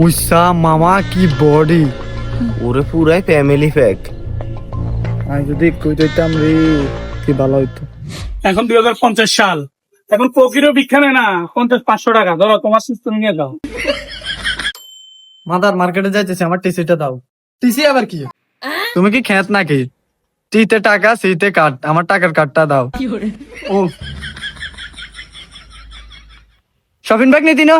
উইসা মামা কি বডি, ওরে পুরাই ফ্যামিলি প্যাক। আমি যদি কই দিতাম রে কি ভালো হইতো। এখন 2050 সাল, এখন কোকিরও ভিক্ষা নেয় না 50-500 টাকা। ধরো তোমার সিস্টেম নিয়ে যাও। মাদার মার্কেটে যাইতেছে, আমার টিসিটা দাও। টিসি আবার কি? তুমি কি খেত নাকি? টিতে টাকা সিতে কাট, আমার টাকার কার্ডটা দাও। ও শপিং ব্যাগ নিতি না?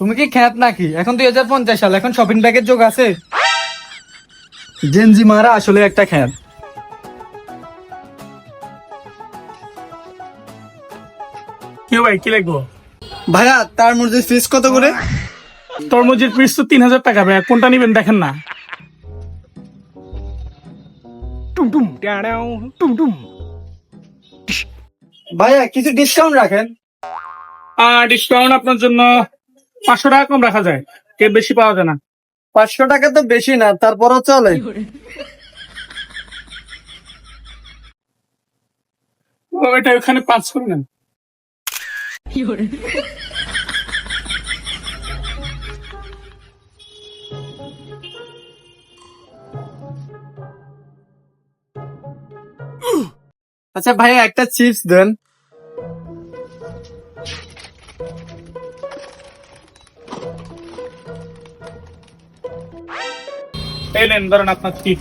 তুমি কি খেত নাকি? এখন 2050 সাল, এখন শপিং ব্যাগের যোগ আছে? জেনজি মারা আসলে একটা খেত। কি ভাই, কি লাগবো? ভাইয়া তার মধ্যে ফিস কত করে? তরমুজের পিস তো 3000 টাকা ভাই, কোনটা নিবেন দেখেন না। ভাইয়া কিছু ডিসকাউন্ট রাখেন। ডিসকাউন্ট আপনার জন্য 500 টাকা কম রাখা যায়, এর বেশি পাওয়া যায় না। 500 টাকা তো বেশি না, তারপরও চলে। এটা ওখানে 5 করে নেন। আচ্ছা ভাইয়া একটা চিপস দেন। এই নেন, ধরেন আপনার টিপ।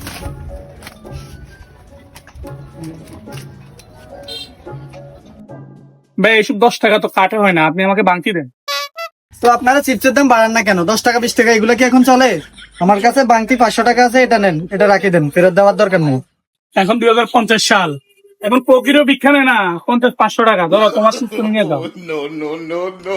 ভাই এসব 10 টাকা তো কাটে হয় না, আপনি আমাকে বাংতি দেন। তো আপনারা চিপসের দাম বাড়ান না কেন? 10 টাকা 20 টাকা এগুলো কি এখন চলে? আমার কাছে বাংতি 500 টাকা আছে, এটা নেন, এটা রাখি দেন, ফেরত দেওয়ার দরকার নেই। এখন 2050 সাল, এখন কোকিরও ভিক্ষা নেয় না 50-500 টাকা। ধরো তোমার সিস্টেম নিয়ে যাও। No, no, no, no.